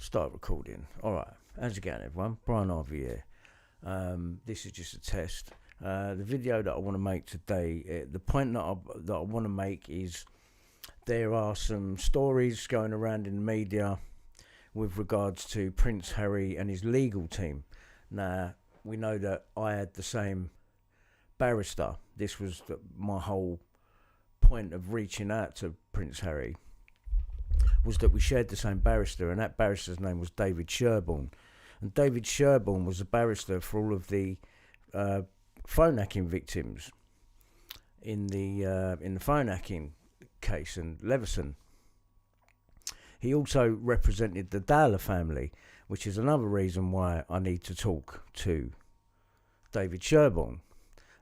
Start recording. All right. How's it going, everyone? Brian Harvey here. This is just a test. The video that I want to make today, the point that I want to make is there are some stories going around in the media with regards to Prince Harry and his legal team. Now, we know that I had the same barrister. This was my whole point of reaching out to Prince Harry, was that we shared the same barrister, and that barrister's name was David Sherborne. And David Sherborne was a barrister for all of the phone hacking victims in the phone hacking case in Leveson. He also represented the Dowler family, which is another reason why I need to talk to David Sherborne.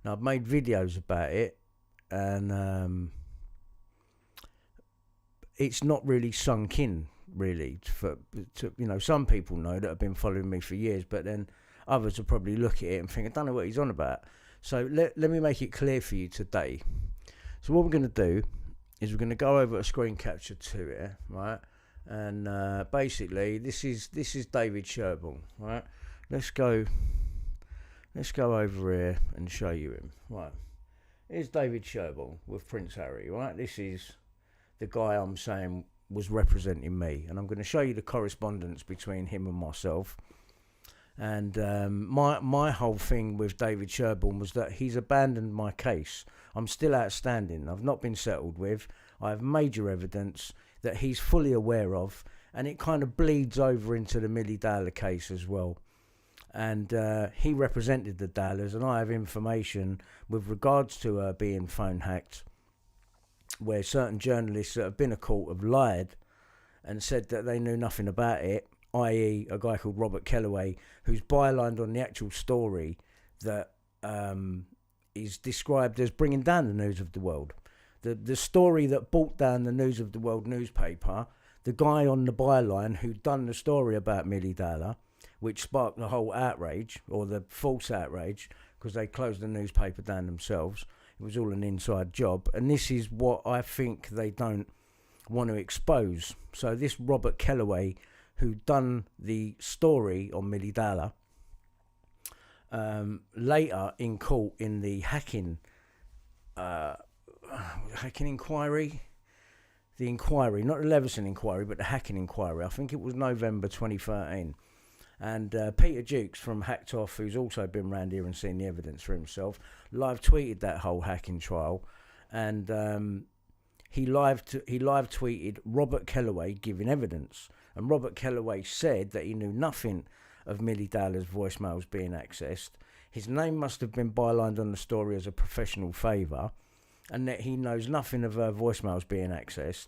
Now, I've made videos about it, and it's not really sunk in, really. Some people know that have been following me for years, but then others will probably look at it and think, I don't know what he's on about. So let me make it clear for you today. So what we're going to do is we're going to go over a screen capture to it, right? And basically, this is David Sherborne, right? Let's go over here and show you him, right? Here's David Sherborne with Prince Harry, right? This is the guy I'm saying was representing me, and I'm going to show you the correspondence between him and myself. And my whole thing with David Sherborne was that he's abandoned my case. I'm still outstanding. I've not been settled with. I have major evidence that he's fully aware of, and it kind of bleeds over into the Millie Dowler case as well. And he represented the Dowlers, and I have information with regards to her being phone hacked, where certain journalists that have been a court have lied and said that they knew nothing about it, i.e. a guy called Robert Kellaway, who's bylined on the actual story that is described as bringing down the News of the World. The story that brought down the News of the World newspaper, the guy on the byline who'd done the story about Millie Dowler, which sparked the whole outrage, or the false outrage, because they closed the newspaper down themselves. It was all an inside job, and this is what I think they don't want to expose. So this Robert Kellaway, who done the story on Millie Dowler, later in court in the hacking inquiry, the inquiry, not the Leveson inquiry, but the hacking inquiry. I think it was November 2013. And Peter Jukes from Hacked Off, who's also been round here and seen the evidence for himself, live tweeted that whole hacking trial, and he live tweeted Robert Kellaway giving evidence. And Robert Kellaway said that he knew nothing of Millie Dowler's voicemails being accessed. His name must have been bylined on the story as a professional favour, and that he knows nothing of her voicemails being accessed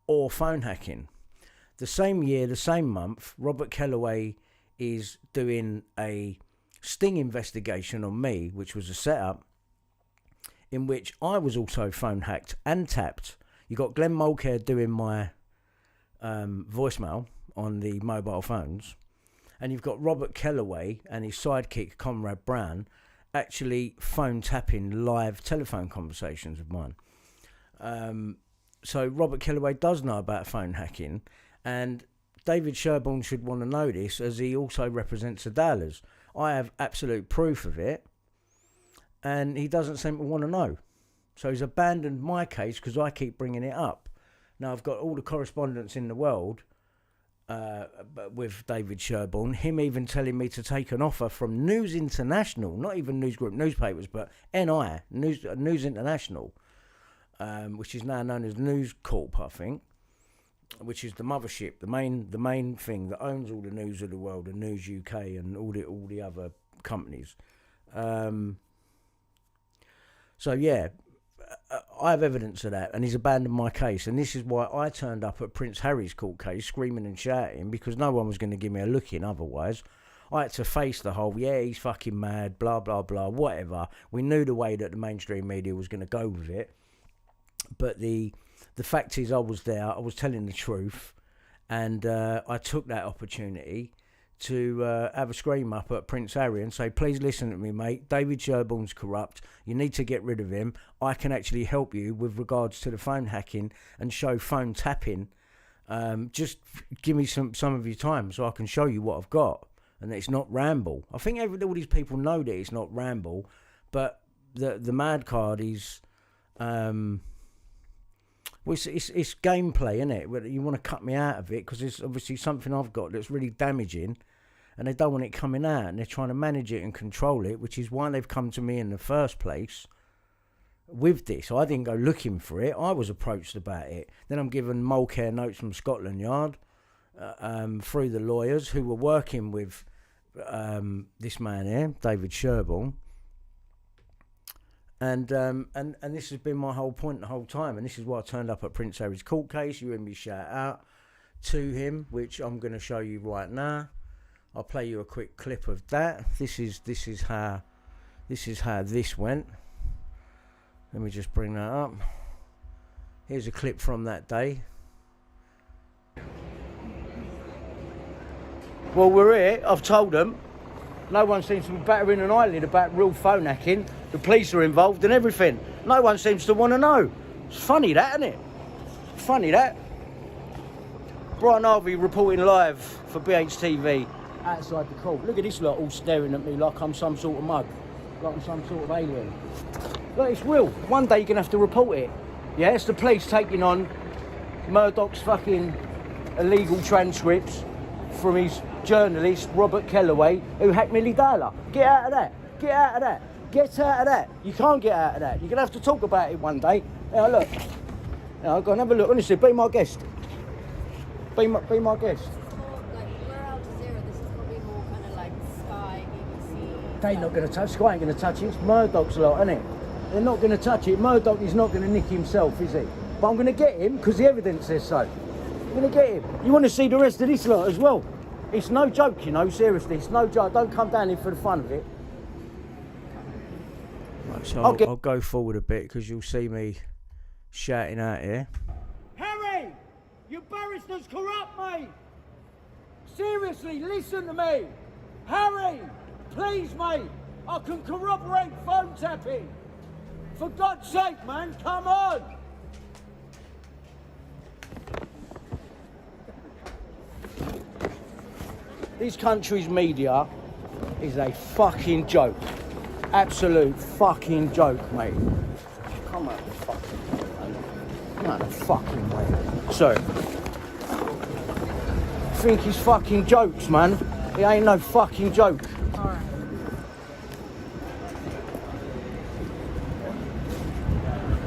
or phone hacking. The same year, the same month, Robert Kellaway is doing a sting investigation on me, which was a setup in which I was also phone hacked and tapped. You got Glenn Mulcair doing my voicemail on the mobile phones, and you've got Robert Kellaway and his sidekick, Conrad Brown, actually phone tapping live telephone conversations of mine. So Robert Kellaway does know about phone hacking, and David Sherborne should want to know this, as he also represents the Dowlers. I have absolute proof of it, and he doesn't seem to want to know. So he's abandoned my case because I keep bringing it up. Now, I've got all the correspondence in the world with David Sherborne, him even telling me to take an offer from News International, not even News Group newspapers, but NI, News International, which is now known as News Corp, I think, which is the mothership, the main thing that owns all the News of the World, and News UK, and all the other companies. So yeah, I have evidence of that, and he's abandoned my case, and this is why I turned up at Prince Harry's court case screaming and shouting, because no one was going to give me a look in otherwise. I had to face the whole, yeah, he's fucking mad, blah, blah, blah, whatever. We knew the way that the mainstream media was going to go with it, but the fact is I was there, I was telling the truth, and I took that opportunity to have a scream up at Prince Harry and say, please listen to me, mate. David Sherborne's corrupt. You need to get rid of him. I can actually help you with regards to the phone hacking and show phone tapping Just give me some of your time so I can show you what I've got, and it's not ramble. I think all these people know that it's not ramble, but the mad card is, well, it's gameplay, isn't it? You want to cut me out of it because it's obviously something I've got that's really damaging, and they don't want it coming out, and they're trying to manage it and control it, which is why they've come to me in the first place with this. I didn't go looking for it. I was approached about it. Then I'm given mole care notes from Scotland Yard through the lawyers who were working with this man here, David Sherborne. And this has been my whole point the whole time. And this is why I turned up at Prince Harry's court case. You heard me shout out to him, which I'm going to show you right now. I'll play you a quick clip of that. This is how this went. Let me just bring that up. Here's a clip from that day. Well, we're here. I've told them. No one seems to be battering an eyelid about real phone hacking. The police are involved and everything. No one seems to want to know. It's funny that, isn't it? Funny that. Brian Harvey reporting live for BHTV outside the court. Look at this lot all staring at me like I'm some sort of mug. Like I'm some sort of alien. Look, it's real. One day you're going to have to report it. Yeah, it's the police taking on Murdoch's fucking illegal transcripts from his journalist, Robert Kellaway, who hacked Millie Dowler. Get out of that. Get out of that. Get out of that. You can't get out of that. You're going to have to talk about it one day. Now, look. Now, go and have a look. Honestly, be my guest. Be my guest. We're Al Jazeera. This is probably more kind of like Sky, BBC. They're not going to touch. Sky ain't going to touch it. It's Murdoch's lot, isn't it? They're not going to touch it. Murdoch is not going to nick himself, is he? But I'm going to get him because the evidence says so. I'm going to get him. You want to see the rest of this lot as well? It's no joke, you know, seriously. It's no joke. Don't come down here for the fun of it. Right, so I'll go forward a bit because you'll see me shouting out here. Harry! Your barrister's corrupt, mate! Seriously, listen to me! Harry! Please, mate! I can corroborate phone tapping! For God's sake, man, come on! This country's media is a fucking joke. Absolute fucking joke, mate. Come on, fucking way, mate. Come on, fucking way. Sorry. I think it's fucking jokes, man. It ain't no fucking joke. Alright.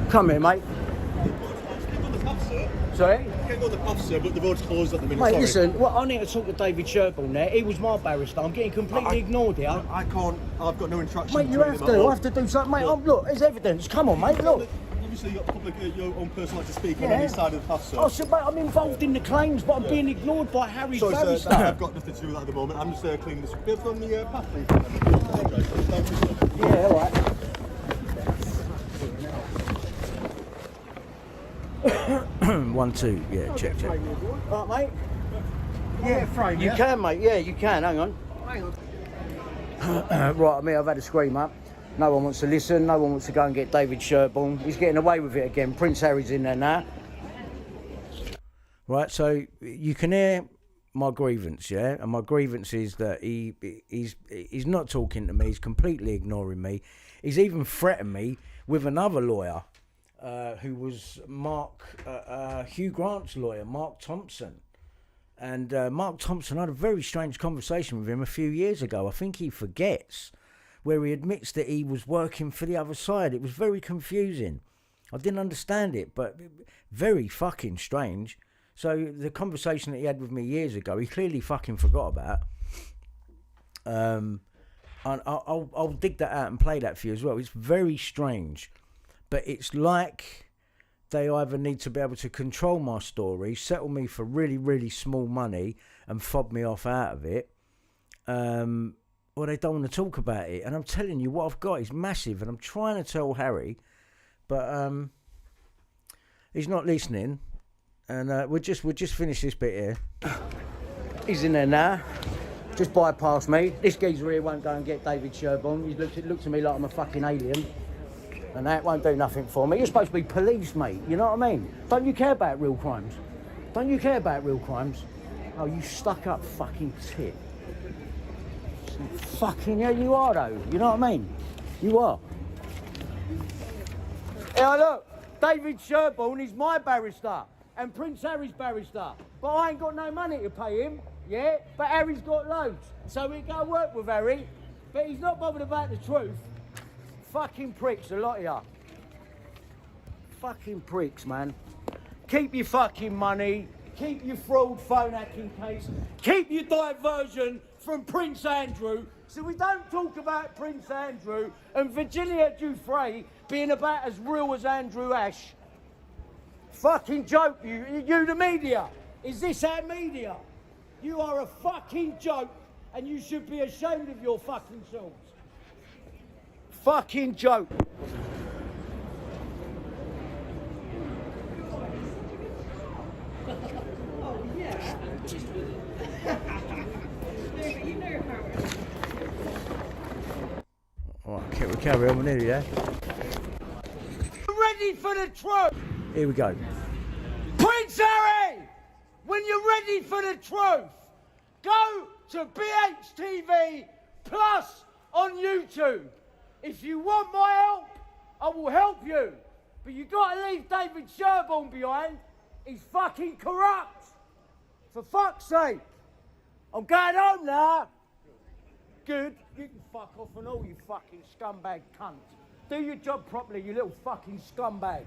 Come here, mate. Sorry? I can't go to the pub, sir, but the road's closed at the minute. Mate, sorry. listen, well, I need to talk to David Sherborne there. He was my barrister. I'm getting completely ignored here. I can't. I've got no interaction. Mate, you have to. I have to do something, mate. Look, look, there's evidence. Come on, mate, look. Obviously, you've got public, your own person like to speak on any side of the pub, sir. Oh, so, mate, I'm involved in the claims, but I'm being ignored by Harry's Sorry, barrister. sir, I've got nothing to do with that at the moment. I'm just cleaning this bit from the path, please. Yeah, all right. 1, 2, yeah, check. Right, mate? Yeah, frame, You can, mate, yeah, you can, hang on. Right, I mean, I've had a scream up. No one wants to listen, no one wants to go and get David Sherborne. He's getting away with it again. Prince Harry's in there now. Right, so you can hear my grievance, yeah? And my grievance is that he's not talking to me, he's completely ignoring me. He's even threatened me with another lawyer. Who was Hugh Grant's lawyer, Mark Thompson. And Mark Thompson, I had a very strange conversation with him a few years ago. I think he forgets, where he admits that he was working for the other side. It was very confusing. I didn't understand it, but very fucking strange. So the conversation that he had with me years ago, he clearly fucking forgot about. And I'll dig that out and play that for you as well. It's very strange. But it's like they either need to be able to control my story, settle me for really, really small money and fob me off out of it, or they don't want to talk about it. And I'm telling you, what I've got is massive, and I'm trying to tell Harry, but he's not listening. And we'll just finish this bit here. He's in there now. Just bypass me. This geezer here won't go and get David Sherborne. He looks at me like I'm a fucking alien. And that won't do nothing for me. You're supposed to be police, mate. You know what I mean? Don't you care about real crimes? Don't you care about real crimes? Oh, you stuck up fucking tit. Fucking hell, you are though. You know what I mean? You are. Yeah, look, David Sherborne is my barrister and Prince Harry's barrister. But I ain't got no money to pay him, yeah? But Harry's got loads. So we go work with Harry, but he's not bothered about the truth. Fucking pricks, a lot of ya. Fucking pricks, man. Keep your fucking money, keep your fraud phone hacking case, keep your diversion from Prince Andrew, so we don't talk about Prince Andrew and Virginia Giuffre being about as real as Andrew Ash. Fucking joke, you the media. Is this our media? You are a fucking joke and you should be ashamed of your fucking selves. Fucking joke. Alright, we'll carry on with it, yeah? Ready for the truth! Here we go. Prince Harry! When you're ready for the truth, go to BHTV Plus on YouTube. If you want my help, I will help you. But you gotta leave David Sherborne behind. He's fucking corrupt. For fuck's sake. I'm going home now. Good. You can fuck off and all, you fucking scumbag cunt. Do your job properly, you little fucking scumbag.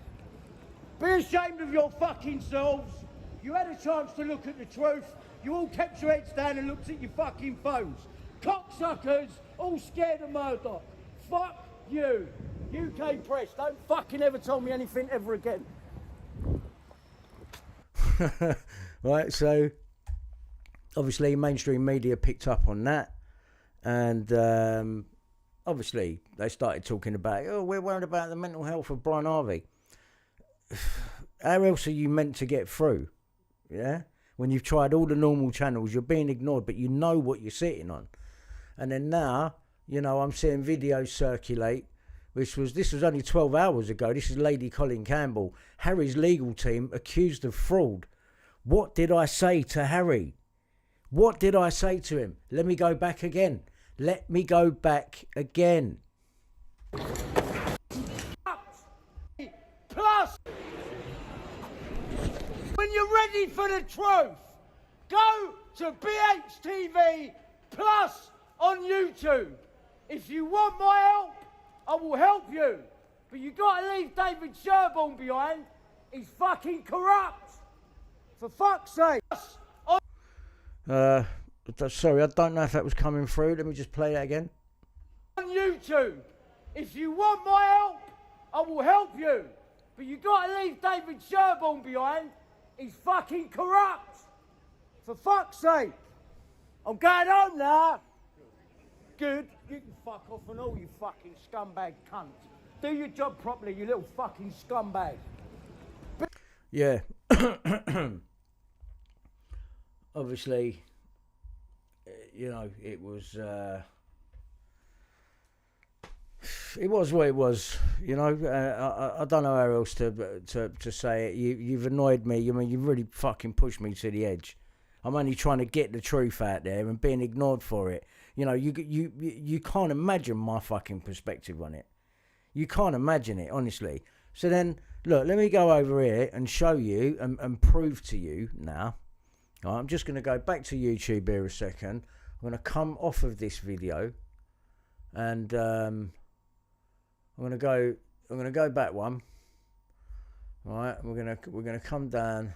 Be ashamed of your fucking selves. You had a chance to look at the truth. You all kept your heads down and looked at your fucking phones. Cocksuckers, all scared of Murdoch. Fuck you. UK press, don't fucking ever tell me anything ever again. Right, so obviously mainstream media picked up on that, and obviously they started talking about, oh, we're worried about the mental health of Brian Harvey. How else are you meant to get through? Yeah, when you've tried all the normal channels, you're being ignored, but you know what you're sitting on. And then now, you know, I'm seeing videos circulate, this was only 12 hours ago. This is Lady Colin Campbell, Harry's legal team accused of fraud. What did I say to Harry? What did I say to him? Let me go back again. Let me go back again. Plus, when you're ready for the truth, go to BHTV Plus on YouTube. If you want my help, I will help you. But you gotta leave David Sherborne behind. He's fucking corrupt. For fuck's sake. Sorry, I don't know if that was coming through. Let me just play that again. On YouTube. If you want my help, I will help you. But you gotta leave David Sherborne behind. He's fucking corrupt. For fuck's sake. I'm going home now. Good. You can fuck off and all, you fucking scumbag cunt. Do your job properly, you little fucking scumbag. Yeah. Obviously, you know, it was what it was. You know, I don't know how else to say it. You've annoyed me. I mean, you've really fucking pushed me to the edge. I'm only trying to get the truth out there and being ignored for it. You know, you can't imagine my fucking perspective on it. You can't imagine it, honestly. So then, look, let me go over here and show you and prove to you now. All right, I'm just going to go back to YouTube here a second. I'm going to come off of this video, and I'm going to go back one. All right, we're going to come down.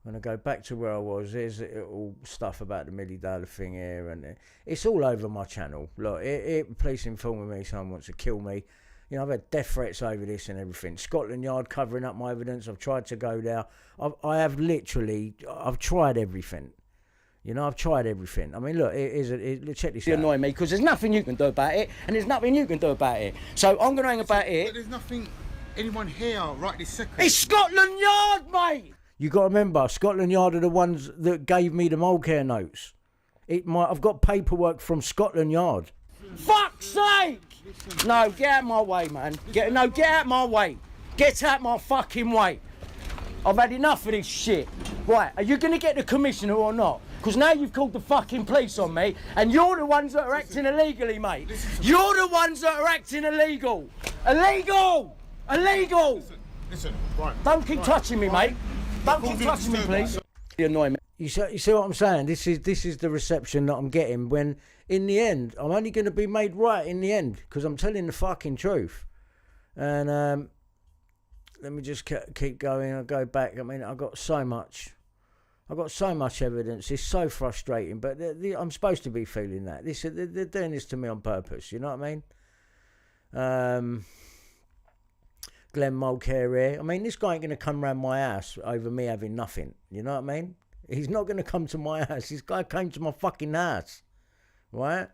I'm going to go back to where I was. There's all stuff about the Millie Dowler thing here, and it's all over my channel. Look, police informing me someone wants to kill me. You know, I've had death threats over this and everything. Scotland Yard covering up my evidence. I've tried to go there. I've tried everything. You know, I've tried everything. I mean, look, check this out. You annoy me because there's nothing you can do about it, and there's nothing you can do about it. So I'm going to hang about it. But there's nothing anyone here right this second. It's Scotland Yard, mate! You got to remember, Scotland Yard are the ones that gave me the mole care notes. I've got paperwork from Scotland Yard. Fuck's sake! No, get out my way, man. Get out my way. Get out my fucking way. I've had enough of this shit. Right, are you going to get the commissioner or not? Because now you've called the fucking police on me, and you're the ones that are acting illegally, mate. You're the ones that are acting illegal. Illegal! Illegal! Listen, right. Don't keep touching me, mate. Don't keep touching me, please. You annoy me. You see what I'm saying? This is the reception that I'm getting when, in the end, I'm only going to be made right in the end because I'm telling the fucking truth. And let me just keep going. I'll go back. I mean, I've got so much evidence. It's so frustrating, but I'm supposed to be feeling that. They're doing this to me on purpose. You know what I mean? Glenn Mulcair here. I mean, this guy ain't going to come round my house over me having nothing. You know what I mean? He's not going to come to my house. This guy came to my fucking house. Right?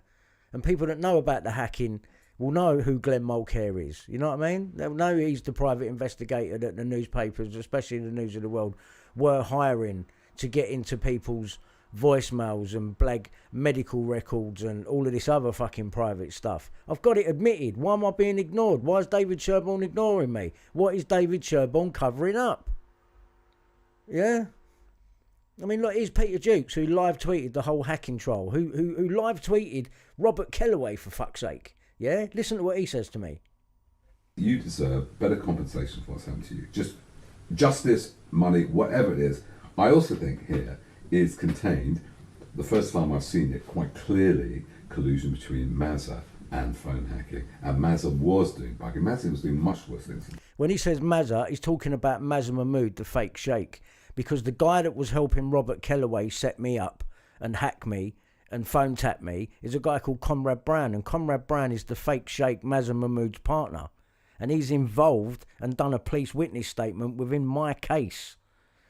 And people that know about the hacking will know who Glenn Mulcair is. You know what I mean? They'll know he's the private investigator that the newspapers, especially the News of the World, were hiring to get into people's voicemails and blag medical records and all of this other fucking private stuff. I've got it admitted. Why am I being ignored? Why is David Sherborne ignoring me? What is David Sherborne covering up? Yeah? I mean, look, here's Peter Jukes, who live tweeted the whole hacking trial, who live tweeted Robert Kellaway, for fuck's sake. Yeah? Listen to what he says to me. You deserve better compensation for what's happened to you. Just justice, money, whatever it is. I also think here is contained, the first time I've seen it quite clearly, collusion between Mazza and phone hacking. And Mazza was doing bugging. Mazza was doing much worse things. When he says Mazza, he's talking about Mazza Mahmood, the fake sheikh. Because the guy that was helping Robert Kellaway set me up and hack me and phone tap me is a guy called Comrade Brown. And Comrade Brown is the fake sheikh Mazza Mahmood's partner. And he's involved and done a police witness statement within my case,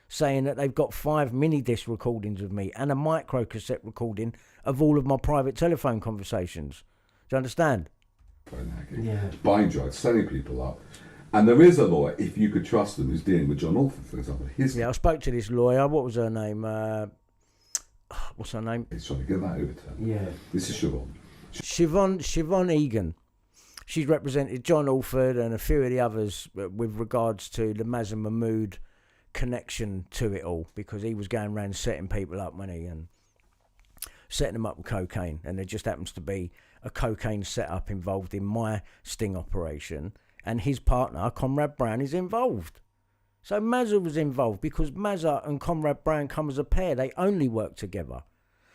saying that they've got 5 mini-disc recordings of me and a micro-cassette recording of all of my private telephone conversations. Do you understand? Phone hacking, buying drugs, selling people up. And there is a lawyer, if you could trust them, who's dealing with John Alford, for example. I spoke to this lawyer. What was her name? What's her name? He's trying to get that overturned. Yeah. This is Siobhan. Siobhan Egan. She's represented John Alford and a few of the others with regards to the Mazza Mahmood connection to it all, because he was going around setting people up, wasn't he, and setting them up with cocaine, and there just happens to be a cocaine setup involved in my sting operation, and his partner Comrade Brown is involved. So Mazza was involved because Mazza and Comrade Brown come as a pair. They only work together.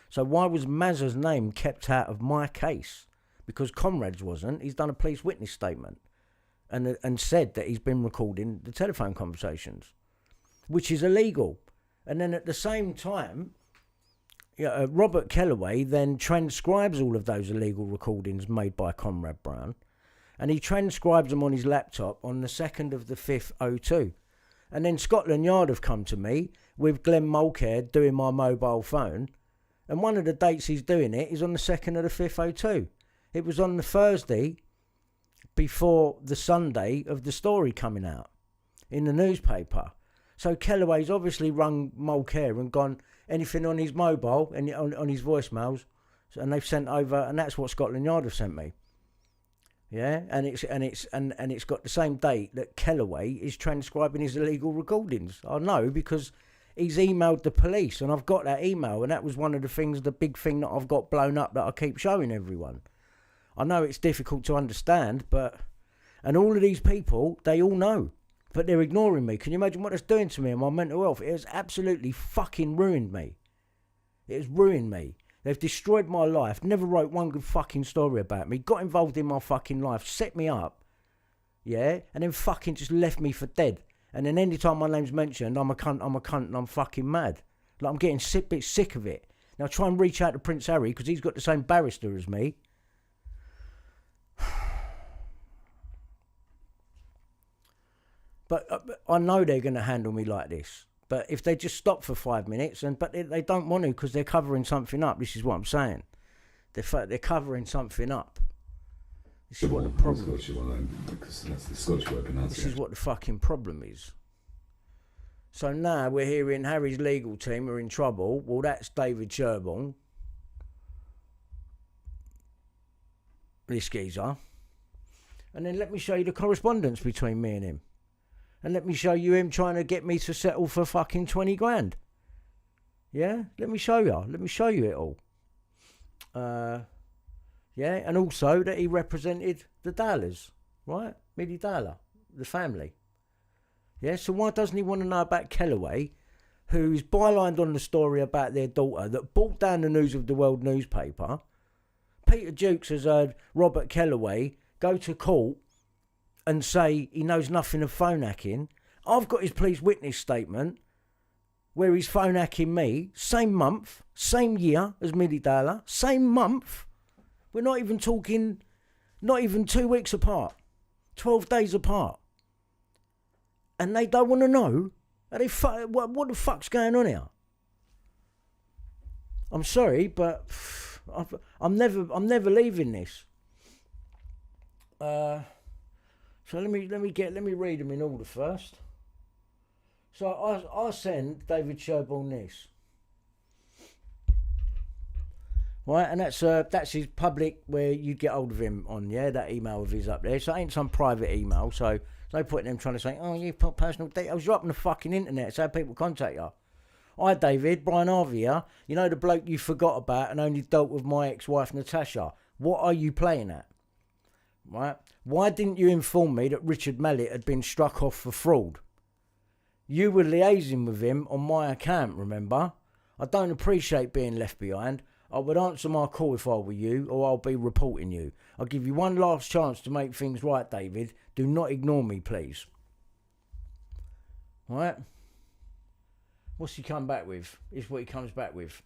So why was Mazza's name kept out of my case? Because Comrade's wasn't. He's done a police witness statement and said that he's been recording the telephone conversations, which is illegal. And then at the same time, Robert Kellaway then transcribes all of those illegal recordings made by Comrade Brown, and he transcribes them on his laptop on the 2nd of the 5th, 02. And then Scotland Yard have come to me with Glenn Mulcair doing my mobile phone, and one of the dates he's doing it is on the 2nd of the 5th, 02. It was on the Thursday before the Sunday of the story coming out in the newspaper. So Kellaway's obviously rung Mulcair and gone, anything on his mobile and on his voicemails, and they've sent over, and that's what Scotland Yard have sent me. Yeah, and it's got the same date that Kellaway is transcribing his illegal recordings. I know because he's emailed the police, and I've got that email, and that was one of the things, the big thing that I've got blown up that I keep showing everyone. I know it's difficult to understand, and all of these people, they all know. But they're ignoring me. Can you imagine what it's doing to me and my mental health? It has absolutely fucking ruined me. It has ruined me. They've destroyed my life. Never wrote one good fucking story about me. Got involved in my fucking life. Set me up. Yeah? And then fucking just left me for dead. And then any time my name's mentioned, I'm a cunt, and I'm fucking mad. Like, I'm getting a bit sick of it. Now try and reach out to Prince Harry, because he's got the same barrister as me. But I know they're going to handle me like this. But if they just stop for 5 minutes, but they don't want to, because they're covering something up. This is what I'm saying. They're covering something up. This is what the problem is. Because that's the Scottish word pronunciation. This is what the fucking problem is. So now we're hearing Harry's legal team are in trouble. Well, that's David Sherborne, this geezer. And then let me show you the correspondence between me and him. And let me show you him trying to get me to settle for fucking 20 grand. Yeah, let me show you. Let me show you it all. Yeah, and also that he represented the Dallas, right? Millie Dalla, the family. Yeah, so why doesn't he want to know about Kellaway, who's bylined on the story about their daughter that brought down the News of the World newspaper? Peter Jukes has heard Robert Kellaway go to court and say he knows nothing of phone hacking. I've got his police witness statement where he's phone hacking me, same month, same year as Millie Dalla, same month. We're not even talking, not even 2 weeks apart, 12 days apart. And they don't want to know. Are they what the fuck's going on here? I'm sorry, but I'm never leaving this. So let me read them in order first. So I send David Sherborne this. Right, and that's his public where you get hold of him on, yeah, that email of his up there. So it ain't some private email, so there's no point in them trying to say, oh, you've put personal details. You're up on the fucking internet, so how people contact you. Hi, David, Brian Harvey here. You know the bloke you forgot about and only dealt with my ex-wife, Natasha. What are you playing at? Right? Why didn't you inform me that Richard Mallet had been struck off for fraud? You were liaising with him on my account, remember? I don't appreciate being left behind. I would answer my call if I were you, or I'll be reporting you. I'll give you one last chance to make things right, David. Do not ignore me, please. Right? What's he come back with? Is what he comes back with.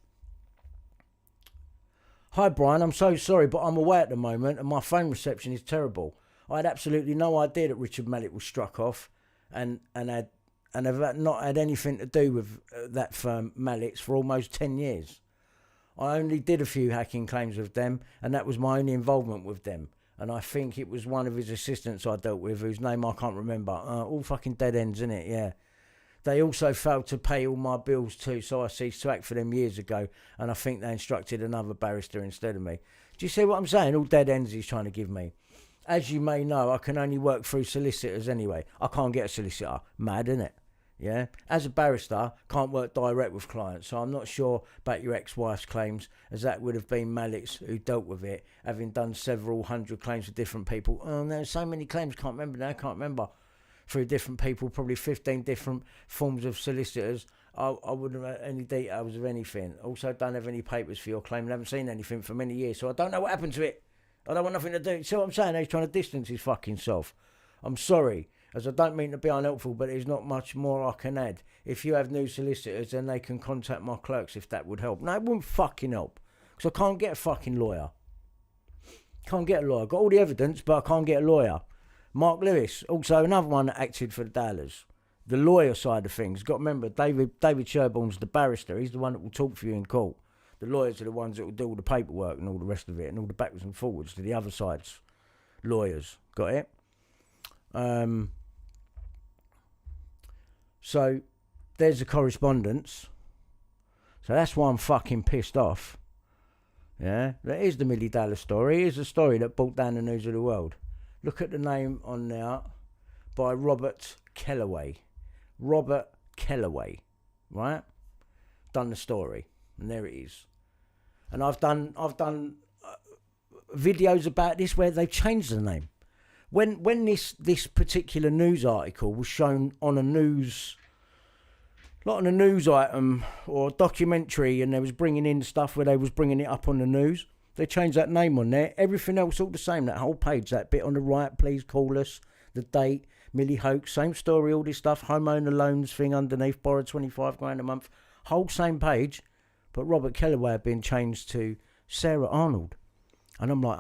Hi, Brian. I'm so sorry, but I'm away at the moment, and my phone reception is terrible. I had absolutely no idea that Richard Mallet was struck off, and have not had anything to do with that firm, Mallet's, for almost 10 years. I only did a few hacking claims with them, and that was my only involvement with them. And I think it was one of his assistants I dealt with, whose name I can't remember. All fucking dead ends, innit? Yeah. They also failed to pay all my bills too, so I ceased to act for them years ago, and I think they instructed another barrister instead of me. Do you see what I'm saying? All dead ends he's trying to give me. As you may know, I can only work through solicitors anyway. I can't get a solicitor. Mad, innit? Yeah, as a barrister, can't work direct with clients, so I'm not sure about your ex-wife's claims, as that would have been Mallet's who dealt with it, having done several hundred claims for different people. Oh, there's so many claims, can't remember. Through different people, probably 15 different forms of solicitors. I wouldn't have any details of anything. Also, don't have any papers for your claim and haven't seen anything for many years, so I don't know what happened to it. I don't want nothing to do. See what I'm saying? He's trying to distance his fucking self. I'm sorry. As I don't mean to be unhelpful, but there's not much more I can add. If you have new solicitors, then they can contact my clerks if that would help. No, it wouldn't fucking help. Because I can't get a fucking lawyer. Can't get a lawyer. Got all the evidence, but I can't get a lawyer. Mark Lewis, also another one that acted for the Dallas. The lawyer side of things. Got to remember, David Sherborne's the barrister. He's the one that will talk for you in court. The lawyers are the ones that will do all the paperwork and all the rest of it and all the backwards and forwards to the other side's lawyers. Got it? So, there's the correspondence. So that's why I'm fucking pissed off. Yeah, that is the Millie Dallas story. It is the story that brought down the News of the World. Look at the name on there by Robert Kellaway. Robert Kellaway, right? Done the story, and there it is. And I've done videos about this where they've changed the name. When this particular news article was shown on a news, not on a news item or a documentary, and they was bringing in stuff where they was bringing it up on the news, they changed that name on there. Everything else all the same. That whole page, that bit on the right, please call us, the date, Millie Hoax, same story, all this stuff, homeowner loans thing underneath, borrowed 25 grand a month, whole same page, but Robert Kellaway had been changed to Sarah Arnold, and I'm like,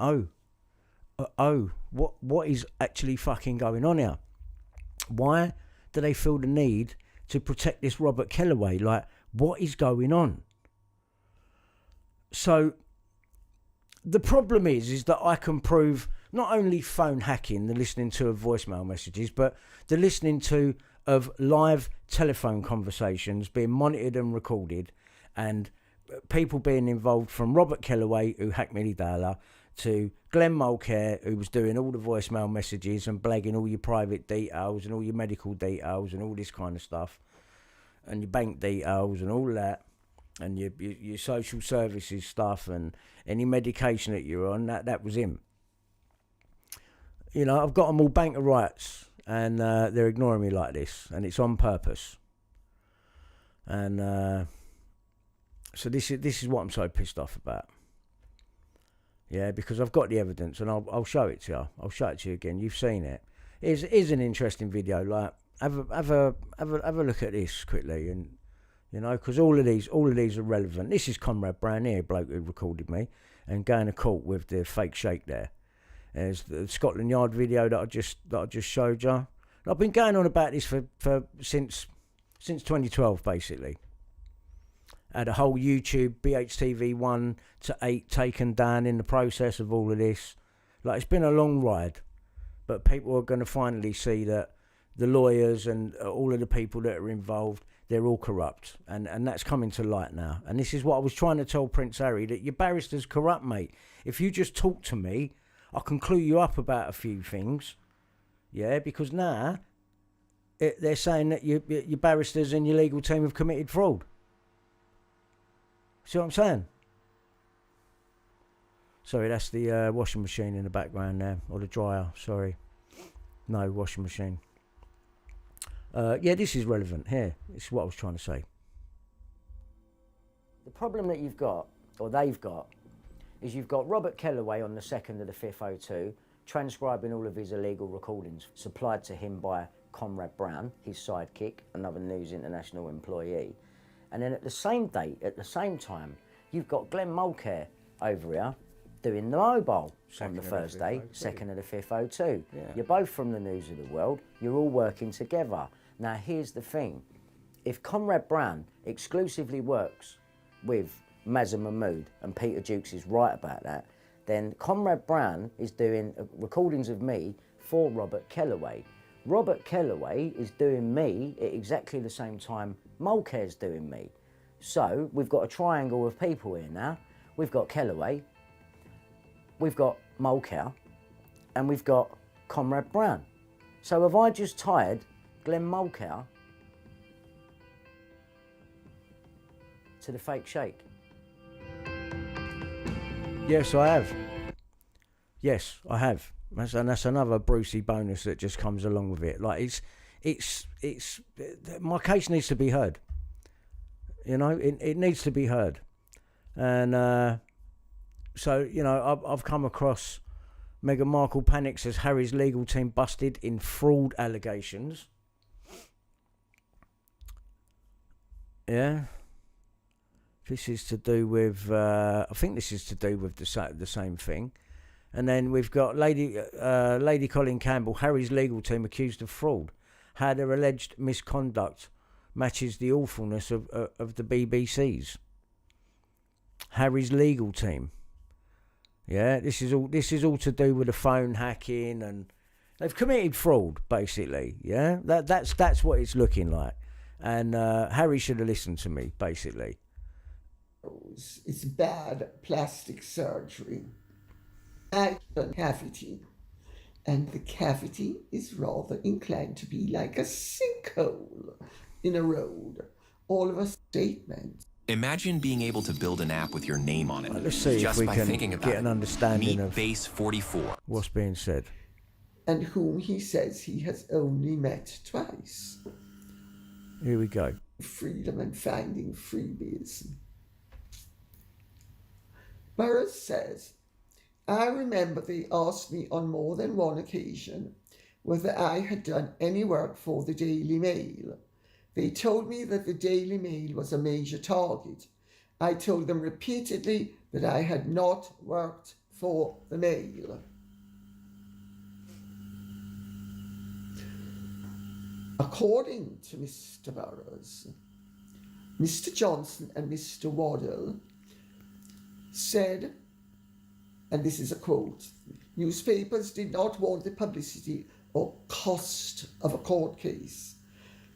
what is actually fucking going on here? Why do they feel the need to protect this Robert Kellaway? Like, what is going on? So, the problem is that I can prove not only phone hacking, the listening to of voicemail messages, but the listening to of live telephone conversations being monitored and recorded, and people being involved from Robert Kellaway, who hacked Millie Dalla, to Glenn Mulcair, who was doing all the voicemail messages and blagging all your private details and all your medical details and all this kind of stuff, and your bank details and all that. and your social services stuff and any medication that you're on, that was him. You know, I've got them all bank of rights, and they're ignoring me like this, and it's on purpose. And so this is what I'm so pissed off about. Yeah, because I've got the evidence, and I'll show it to you. I'll show it to you again. You've seen it. It is an interesting video. Like, have a look at this quickly, and you know, because all of these are relevant. This is Comrade Brown here, bloke who recorded me, and going to court with the fake shake there. There's the Scotland Yard video that I just showed you. I've been going on about this for since 2012, basically. Had a whole YouTube BHTV 1 to 8 taken down in the process of all of this. Like, it's been a long ride, but people are going to finally see that the lawyers and all of the people that are involved, they're all corrupt, and that's coming to light now. And this is what I was trying to tell Prince Harry, that your barrister's corrupt, mate. If you just talk to me, I can clue you up about a few things, yeah, because now they're saying that your barristers and your legal team have committed fraud. See what I'm saying? Sorry, that's the washing machine in the background there, or the dryer, sorry. No, washing machine. Yeah, this is relevant here. This is what I was trying to say. The problem that you've got, or they've got, is you've got Robert Kellaway on the 2nd of the 5th 02, transcribing all of his illegal recordings supplied to him by Comrade Brown, his sidekick, another News International employee. And then at the same date, at the same time, you've got Glenn Mulcair over here doing the mobile on the Thursday, 2nd of the 5th 02. Yeah. You're both from the News of the World. You're all working together. Now, here's the thing. If Comrade Brown exclusively works with Mazza Mahmood, and Peter Jukes is right about that, then Comrade Brown is doing recordings of me for Robert Kellaway. Robert Kellaway is doing me at exactly the same time Mulcair's doing me. So we've got a triangle of people here now. We've got Kellaway, we've got Mulcair, and we've got Comrade Brown. So have I just tied Glenn Mulcair to the fake shake? Yes, I have. Yes, I have. And that's another Brucey bonus that just comes along with it. Like, it's my case needs to be heard. You know, it needs to be heard. And so, you know, I've come across Meghan Markle panics as Harry's legal team busted in fraud allegations. Yeah. This is to do with, I think this is to do with the same thing. And then we've got Lady Colin Campbell, Harry's legal team accused of fraud. How their alleged misconduct matches the awfulness of the BBC's. Harry's legal team. Yeah, this is all to do with the phone hacking, and they've committed fraud, basically. Yeah, that's what it's looking like. And Harry should have listened to me, basically. It's bad plastic surgery. I have a cavity, and the cavity is rather inclined to be like a sinkhole in a road. All of a statement. Imagine being able to build an app with your name on it. Let's see just if we by can thinking about get an understanding Meet of Base 44. What's being said. And whom he says he has only met twice. Here we go. Freedom and finding freebies. Burroughs says, I remember they asked me on more than one occasion whether I had done any work for the Daily Mail. They told me that the Daily Mail was a major target. I told them repeatedly that I had not worked for the Mail. According to Mr. Burroughs, Mr. Johnson and Mr. Waddell said, and this is a quote, newspapers did not want the publicity or cost of a court case,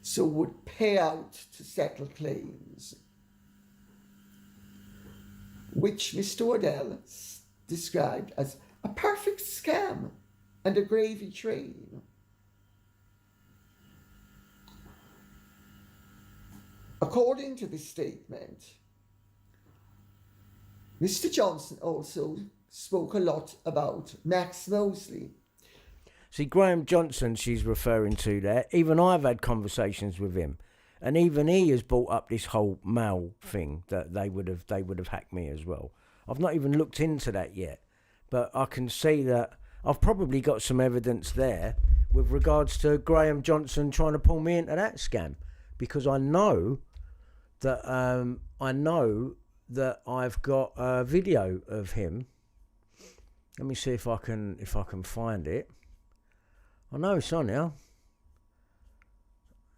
so would pay out to settle claims, which Mr. Waddell described as a perfect scam and a gravy train. According to this statement, Mr. Johnson also spoke a lot about Max Mosley. See, Graham Johnson she's referring to there, even I've had conversations with him. And even he has brought up this whole mail thing that they would have hacked me as well. I've not even looked into that yet. But I can see that I've probably got some evidence there with regards to Graham Johnson trying to pull me into that scam. Because I know that I've got a video of him. Let me see if I can find it. I know it's on here.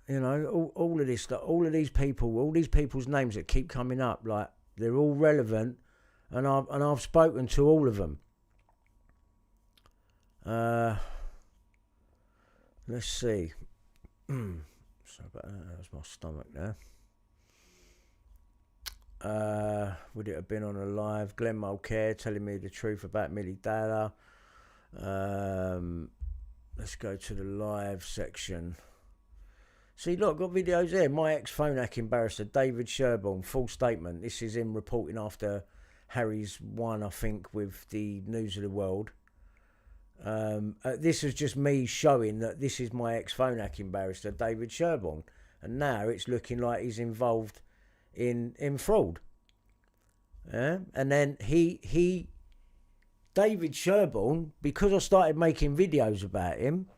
You know, all of this stuff, all these people's names that keep coming up, like they're all relevant, and I've spoken to all of them. Let's see. Sorry about that. That was my stomach there. Would it have been on a live? Glenn Mulcair telling me the truth about Millie Dalla. Let's go to the live section. See, look, I've got videos there. My ex-phone hacking barrister, David Sherborne, full statement. This is him reporting after Harry's won, I think, with the News of the World. This is just me showing that this is my ex-phone hacking barrister, David Sherborne. And now it's looking like he's involved in fraud. And then David Sherborne, because I started making videos about him,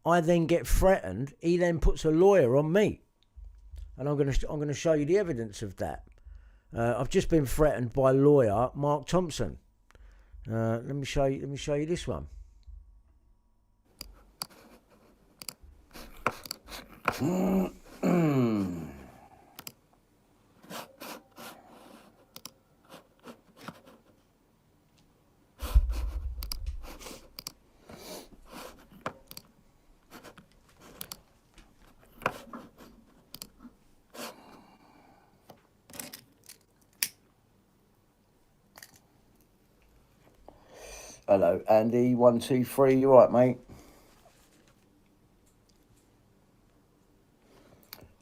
I then get threatened. He then puts a lawyer on me, and I'm going to show you the evidence of that. I've just been threatened by lawyer Mark Thompson. Let me show you this one. Hello, Andy, 123, you right, mate?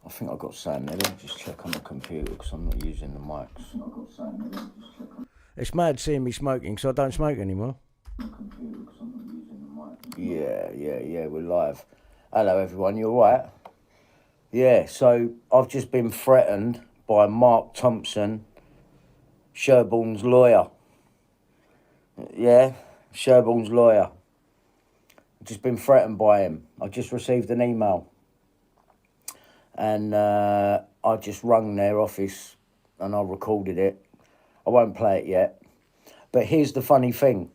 I think I've got sound there. Let me just check on the computer because I'm not using the mics. It's mad seeing me smoking, so I don't smoke anymore. Yeah, we're live. Hello, everyone, you all right? Yeah, so I've just been threatened by Mark Thompson, Sherborne's lawyer. Yeah, Sherborne's lawyer. I've just been threatened by him. I just received an email. And I just rung their office and I recorded it. I won't play it yet. But here's the funny thing.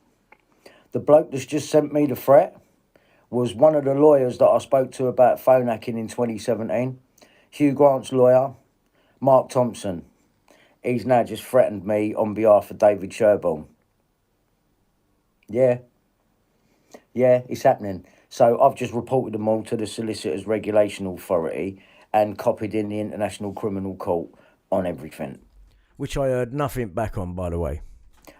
The bloke that's just sent me the threat was one of the lawyers that I spoke to about phone hacking in 2017. Hugh Grant's lawyer, Mark Thompson. He's now just threatened me on behalf of David Sherborne. Yeah, it's happening. So I've just reported them all to the Solicitors Regulation Authority and copied in the International Criminal Court on everything. Which I heard nothing back on, by the way.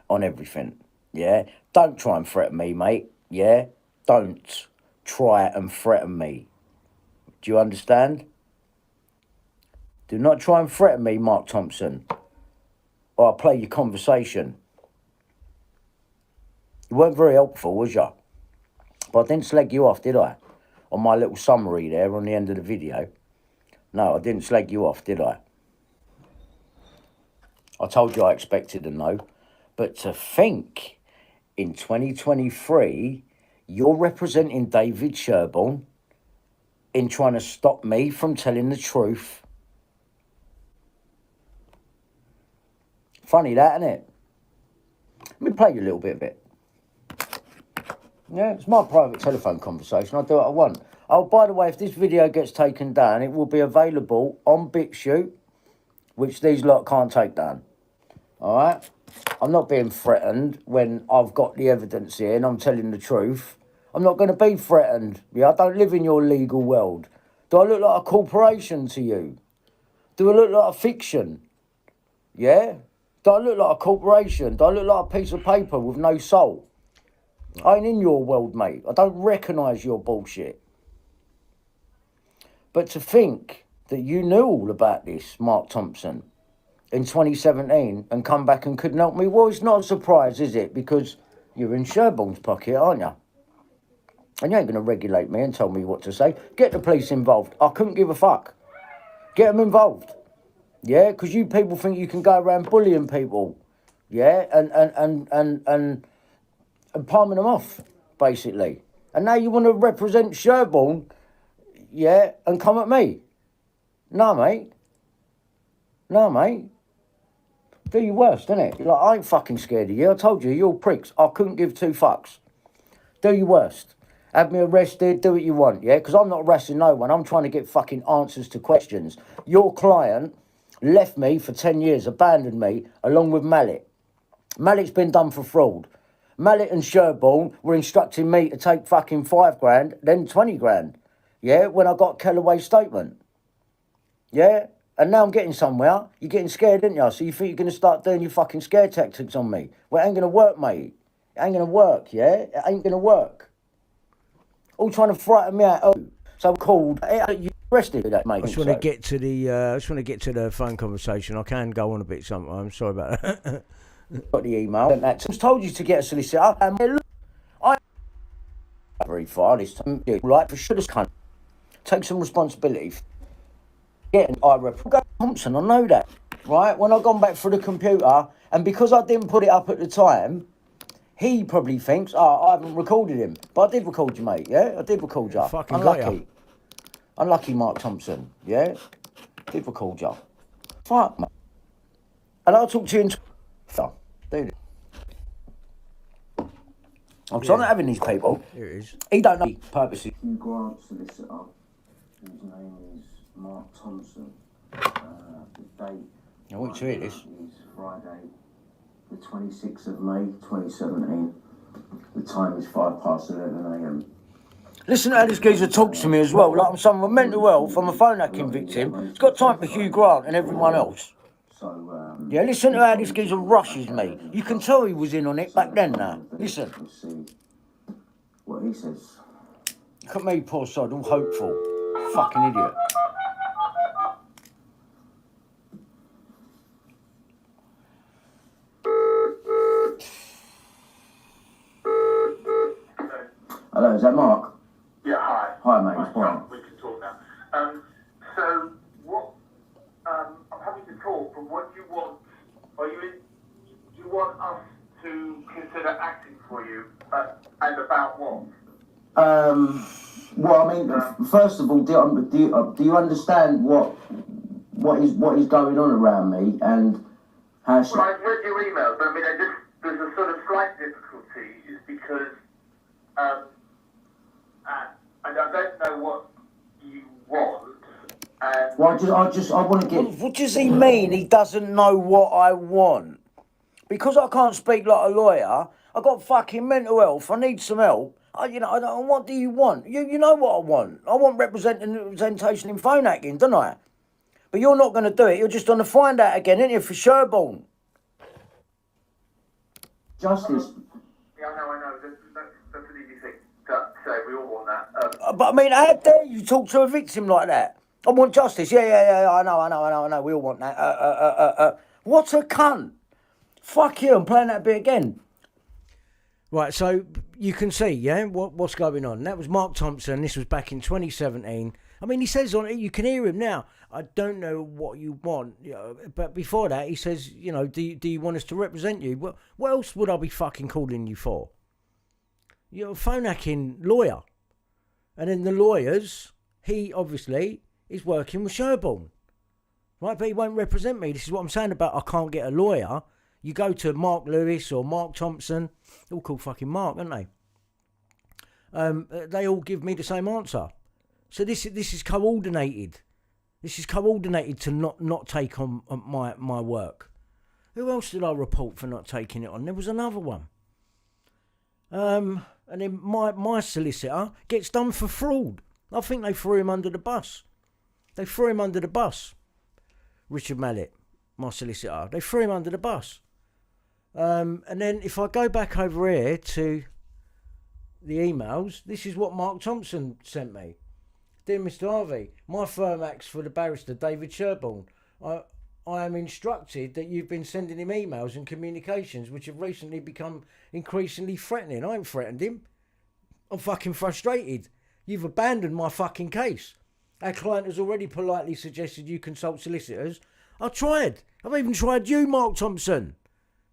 On everything, yeah? Don't try and threaten me, mate, yeah? Don't try and threaten me. Do you understand? Do not try and threaten me, Mark Thompson, or I'll play your conversation. You weren't very helpful, was you? But I didn't slag you off, did I? On my little summary there on the end of the video. No, I didn't slag you off, did I? I told you I expected a no. But to think in 2023, you're representing David Sherborne in trying to stop me from telling the truth. Funny that, isn't it? Let me play you a little bit of it. Yeah, it's my private telephone conversation. I do what I want. Oh, by the way, if this video gets taken down, it will be available on BitChute, which these lot can't take down. All right? I'm not being threatened when I've got the evidence here and I'm telling the truth. I'm not going to be threatened. Yeah, I don't live in your legal world. Do I look like a corporation to you? Do I look like a fiction? Yeah? Do I look like a corporation? Do I look like a piece of paper with no soul? I ain't in your world, mate. I don't recognise your bullshit. But to think that you knew all about this, Mark Thompson, in 2017 and come back and couldn't help me? Well, it's not a surprise, is it? Because you're in Sherborne's pocket, aren't you? And you ain't going to regulate me and tell me what to say. Get the police involved. I couldn't give a fuck. Get them involved. Yeah, because you people think you can go around bullying people. Yeah, and palming them off, basically. And now you want to represent Sherborne, yeah, and come at me. No, mate. No, mate. Do your worst, innit? Like, I ain't fucking scared of you. I told you, you're pricks. I couldn't give two fucks. Do your worst. Have me arrested, do what you want, yeah? Because I'm not arresting no one. I'm trying to get fucking answers to questions. Your client left me for 10 years, abandoned me, along with Mallet. Mallet's been done for fraud. Mallet and Sherborne were instructing me to take fucking 5 grand, then 20 grand, yeah, when I got Kellaway's statement. Yeah? And now I'm getting somewhere. You're getting scared, aren't you? So you think you're going to start doing your fucking scare tactics on me. Well, it ain't going to work, mate. It ain't going to work, yeah? It ain't going to work. All trying to frighten me out. Oh, so called. You arrested that, mate. I just want to get to the phone conversation. I can go on a bit sometimes. Sorry about that. Got the email. And that told you to get a solicitor. And look, I very far this time. Right for should have take some responsibility. Getting I represent Thompson. I know that. Right when I gone back through the computer, and because I didn't put it up at the time. He probably thinks, I haven't recorded him. But I did record you, mate, yeah? I did record you. Fucking Unlucky. Unlucky, Mark Thompson, yeah? Did record you. Fuck, mate. And I'll talk to you in... Dude. I'm not having these people. Here it is. He don't know purposely. Hugh Grant solicitor, whose name is Mark Thompson. The date... I want you to hear this. ...is Friday, the 26th of May, 2017. The time is 11 a.m. Listen to how this geezer talks to me as well. Like I'm someone with mental health, I'm a phone hacking victim. He's got time for Hugh Grant and everyone else. So, yeah, listen to how this geezer rushes me. You can tell he was in on it back then now. Listen. Let's see what he says. Look at me, poor sod, all hopeful. Fucking idiot. Hello, is that Mark? Yeah, hi. Hi, mate, it's Brian. We can talk now. So, what, I'm happy to talk, but what do you want? Do you want us to consider acting for you, and about what? Well, I mean, first of all, do you understand what is going on around me and how? Well, I've read your emails, but I mean, there's a sort of slight difficulty, is because I don't know what you want. Well, I want to get... What does he mean he doesn't know what I want? Because I can't speak like a lawyer, I got fucking mental health, I need some help. What do you want? You know what I want. I want representation in phone hacking, don't I? But you're not going to do it, you're just going to find out again, ain't you, for Sherborne? Justice. Yeah, I know. That's an easy thing to say. We all want that. But I mean, how dare you talk to a victim like that? I want justice. Yeah. I know. We all want that. What a cunt. Fuck you. I'm playing that bit again. Right, so you can see, yeah, what's going on. That was Mark Thompson. This was back in 2017. I mean, he says on it, you can hear him now. I don't know what you want. But before that, he says, do you want us to represent you? What else would I be fucking calling you for? You're a phone hacking lawyer. And then the lawyers, he obviously is working with Sherborne. Right, but he won't represent me. This is what I'm saying about I can't get a lawyer. You go to Mark Lewis or Mark Thompson, they're all called fucking Mark, aren't they? They all give me the same answer. So this is coordinated. This is coordinated to not take on my work. Who else did I report for not taking it on? There was another one. And then my solicitor gets done for fraud. I think they threw him under the bus. Richard Mallet, my solicitor. They threw him under the bus. And then if I go back over here to the emails, this is what Mark Thompson sent me. Dear Mr. Harvey, my firm acts for the barrister David Sherborne. I am instructed that you've been sending him emails and communications which have recently become increasingly threatening. I ain't threatened him. I'm fucking frustrated. You've abandoned my fucking case. Our client has already politely suggested you consult solicitors. I tried. I've even tried you, Mark Thompson.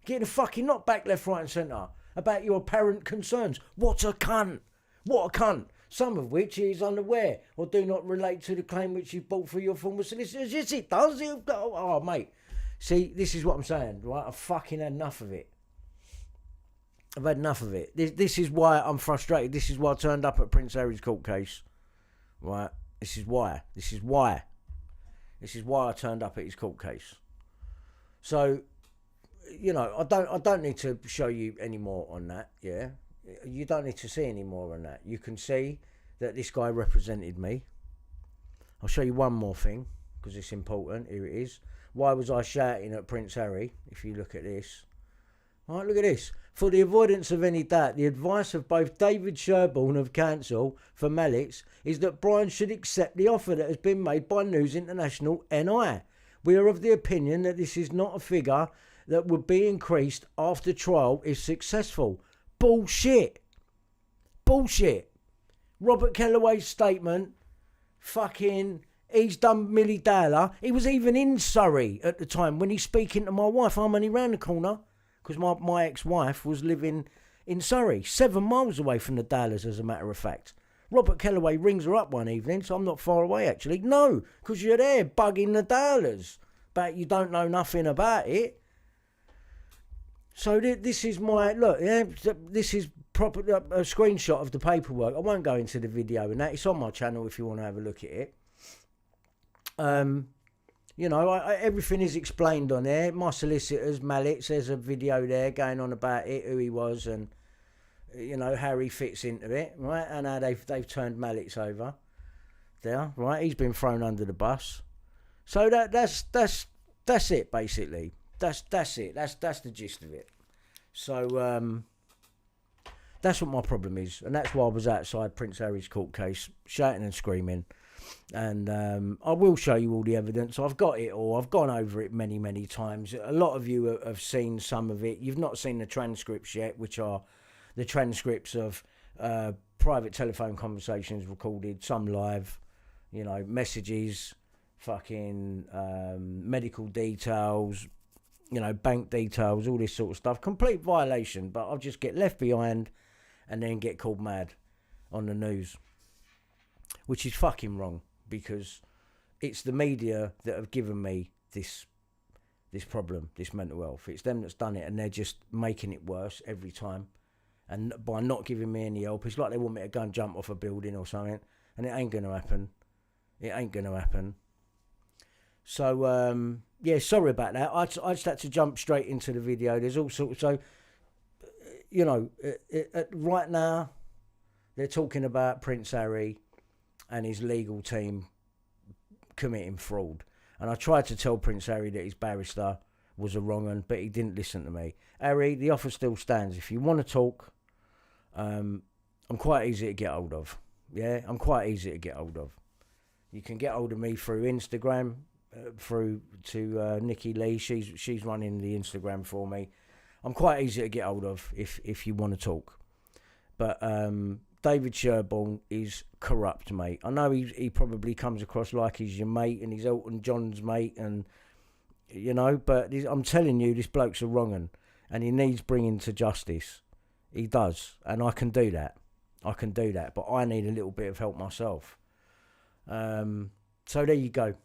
Getting a fucking knock back left, right and centre about your apparent concerns. What a cunt. What a cunt. Some of which he is unaware or do not relate to the claim which you've brought for your former solicitors. Yes, it does. Oh, mate. See, this is what I'm saying, right? I've fucking had enough of it. I've had enough of it. This is why I'm frustrated. This is why I turned up at Prince Harry's court case. Right? This is why I turned up at his court case. So, you know, I don't need to show you any more on that, yeah? You don't need to see any more on that. You can see that this guy represented me. I'll show you one more thing, because it's important. Here it is. Why was I shouting at Prince Harry? If you look at this. All right, look at this. For the avoidance of any doubt, the advice of both David Sherborne of Counsel for Mallets is that Brian should accept the offer that has been made by News International NI. We are of the opinion that this is not a figure that would be increased after trial if successful. Bullshit. Bullshit. Robert Kellaway's statement, fucking, he's done Millie Dowler. He was even in Surrey at the time when he's speaking to my wife. I'm only round the corner because my ex-wife was living in Surrey, 7 miles away from the Dowlers, as a matter of fact. Robert Kellaway rings her up one evening, so I'm not far away actually. No, because you're there bugging the Dowlers, but you don't know nothing about it. So this is my, look, yeah, this is proper a screenshot of the paperwork. I won't go into the video and that. It's on my channel if you want to have a look at it. You know, everything is explained on there. My solicitors, Mallets, there's a video there going on about it, who he was and, you know, how he fits into it, right? And how they've turned Mallets over there, right? He's been thrown under the bus. So that's it, basically. That's it. That's the gist of it. So that's what my problem is, and that's why I was outside Prince Harry's court case, shouting and screaming. And I will show you all the evidence. I've got it all. I've gone over it many, many times. A lot of you have seen some of it. You've not seen the transcripts yet, which are the transcripts of private telephone conversations recorded, some live, you know, messages, fucking medical details, you know, bank details, all this sort of stuff. Complete violation, but I'll just get left behind and then get called mad on the news, which is fucking wrong, because it's the media that have given me this problem, this mental health. It's them that's done it, and they're just making it worse every time. And by not giving me any help, it's like they want me to go and jump off a building or something, and it ain't going to happen. It ain't going to happen. So, yeah, sorry about that. I just had to jump straight into the video. There's all sorts. So, you know, right now, they're talking about Prince Harry and his legal team committing fraud. And I tried to tell Prince Harry that his barrister was a wrong one, but he didn't listen to me. Harry, the offer still stands. If you want to talk, I'm quite easy to get hold of. Yeah, I'm quite easy to get hold of. You can get hold of me through Instagram, through to Nikki Lee. She's running the Instagram for me. I'm quite easy to get hold of if you want to talk. But David Sherborne is corrupt, mate. I know he probably comes across like he's your mate and he's Elton John's mate, and you know, but I'm telling you, this bloke's a wrong un, and he needs bringing to justice. He does, and I can do that. But I need a little bit of help myself. So there you go.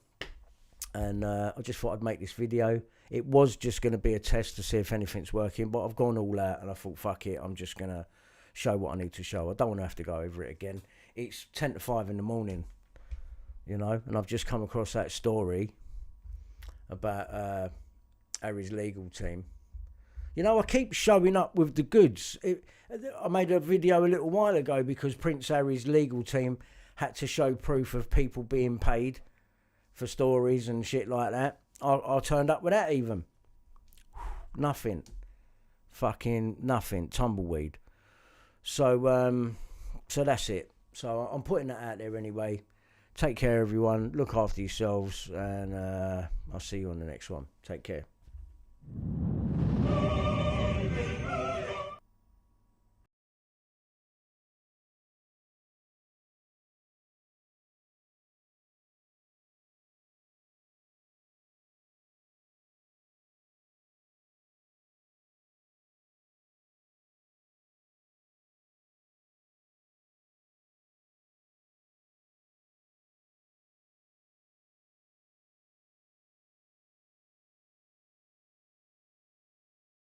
And I just thought I'd make this video. It was just going to be a test to see if anything's working, but I've gone all out and I thought, fuck it, I'm just going to show what I need to show. I don't want to have to go over it again. It's 10 to 5 in the morning, you know, and I've just come across that story about Harry's legal team. You know, I keep showing up with the goods. I made a video a little while ago because Prince Harry's legal team had to show proof of people being paid for stories and shit like that. I turned up with that even. Nothing. Fucking nothing. Tumbleweed. So that's it. So I'm putting that out there anyway Take care, everyone. Look after yourselves, and I'll see you on the next one. Take care.